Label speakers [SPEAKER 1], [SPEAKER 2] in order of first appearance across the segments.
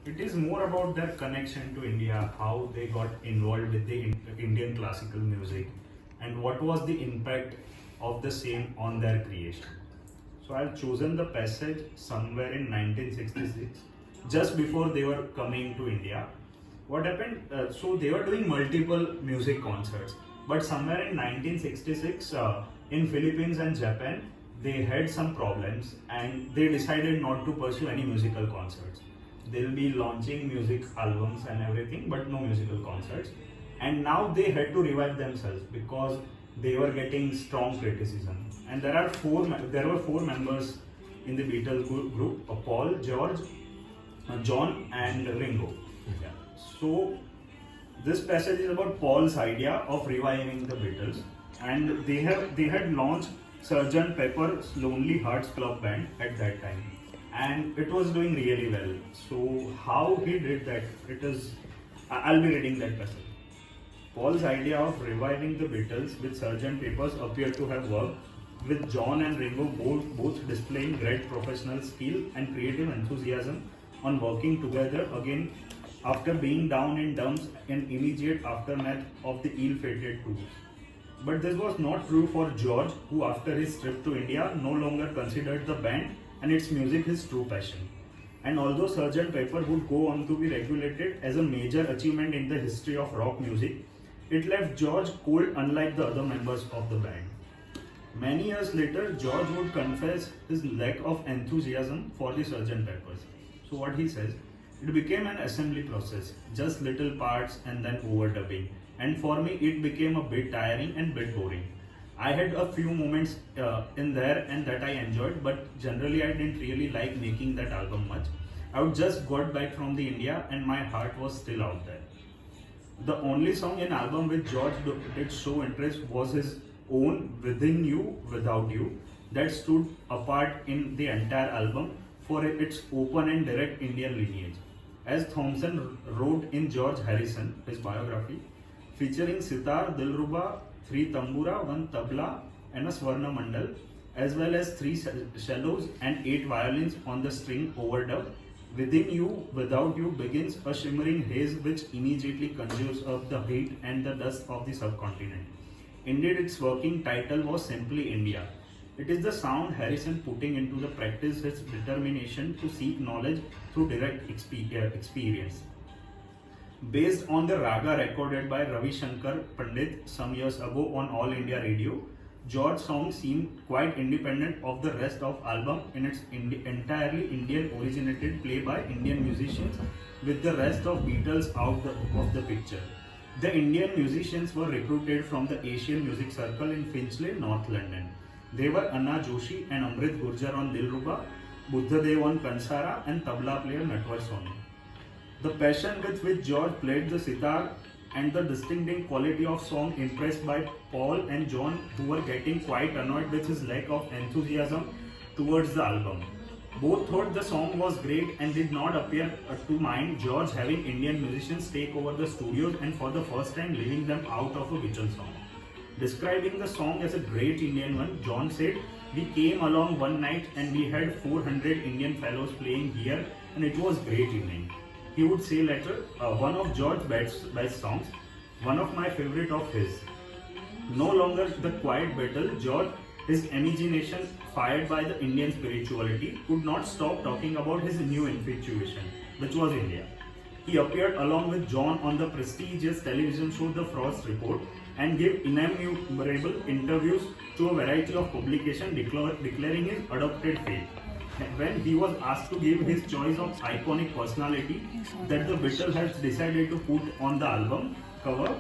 [SPEAKER 1] It is more about their connection to India, how they got involved with the Indian classical music, and what was the impact of the same on their creation. So I've chosen the passage somewhere in 1966, just before they were coming to India. What happened? So they were doing multiple music concerts, but somewhere in 1966, in Philippines and Japan, they had some problems and they decided not to pursue any musical concerts. They'll be launching music albums and everything, but no musical concerts. And now they had to revive themselves because they were getting strong criticism. And there were four members in the Beatles group: Paul, George, John, and Ringo. Yeah. So this passage is about Paul's idea of reviving the Beatles, and they had launched Sgt. Pepper's Lonely Hearts Club Band at that time, and it was doing really well. So how he did that? I'll be reading that passage. Paul's idea of reviving the Beatles with Sgt. Pepper's appeared to have worked, with John and Ringo both displaying great professional skill and creative enthusiasm on working together again after being down in dumps in immediate aftermath of the ill-fated tours. But this was not true for George, who after his trip to India no longer considered the band and its music his true passion. And although Sgt. Pepper would go on to be regulated as a major achievement in the history of rock music, it left George cold unlike the other members of the band. Many years later, George would confess his lack of enthusiasm for the Sgt. Peppers. So what he says, it became an assembly process, just little parts and then overdubbing. And for me, it became a bit tiring and bit boring. I had a few moments in there and that I enjoyed, but generally I didn't really like making that album much. I would just got back from the India and my heart was still out there. The only song in album which George did show interest was his own Within You, Without You, that stood apart in the entire album for its open and direct Indian lineage. As Thompson wrote in George Harrison, his biography, featuring sitar, dilruba, 3 tambura, 1 tabla, and a swarna mandal, as well as 3 cellos and 8 violins on the string overdub. Within You, Without You begins a shimmering haze which immediately conjures up the heat and the dust of the subcontinent. Indeed, its working title was simply India. It is the sound Harrison putting into the practice his determination to seek knowledge through direct experience. Based on the raga recorded by Ravi Shankar Pandit some years ago on All India Radio, George's song seemed quite independent of the rest of album in its entirely Indian originated play by Indian musicians, with the rest of Beatles out of the picture. The Indian musicians were recruited from the Asian Music Circle in Finchley, North London. They were Anna Joshi and Amrit Gurjar on Dilruba, Buddhadev on Kansara, and tabla player Natwar Soni. The passion with which George played the sitar and the distinctive quality of song impressed by Paul and John, who were getting quite annoyed with his lack of enthusiasm towards the album. Both thought the song was great and did not appear to mind George having Indian musicians take over the studios and for the first time leaving them out of a Beatles song. Describing the song as a great Indian one, John said, "We came along one night and we had 400 Indian fellows playing here and it was great evening." He would say later, one of George's best songs, one of my favorite of his. No longer the quiet battle, George, his imagination fired by the Indian spirituality, could not stop talking about his new infatuation, which was India. He appeared along with John on the prestigious television show The Frost Report and gave innumerable interviews to a variety of publications declaring his adopted faith. When he was asked to give his choice of iconic personality that the Beatles had decided to put on the album cover,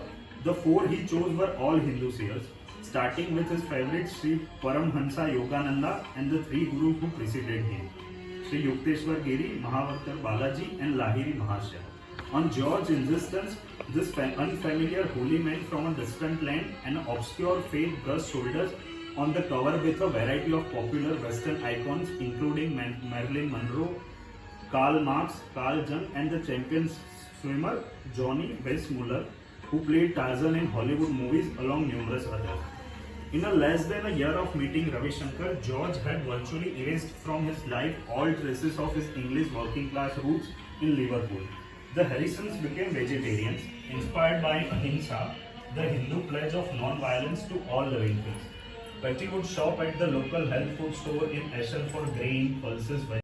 [SPEAKER 1] the 4 he chose were all Hindu seers, starting with his favorite Sri Paramhansa Yogananda and the 3 gurus who preceded him, Sri Yukteswar Giri, Mahavartar Balaji, and Lahiri Mahashaya. On George's insistence, this unfamiliar holy man from a distant land and an obscure faith brushed shoulders on the cover with a variety of popular Western icons including Marilyn Monroe, Karl Marx, Carl Jung, and the champion swimmer Johnny Weissmuller, who played Tarzan in Hollywood movies along numerous others. In a less than a year of meeting Ravi Shankar, George had virtually erased from his life all traces of his English working class roots in Liverpool. The Harrisons became vegetarians, inspired by Ahimsa, the Hindu pledge of non-violence to all living things. Betty would shop at the local health food store in Esher for grain, pulses,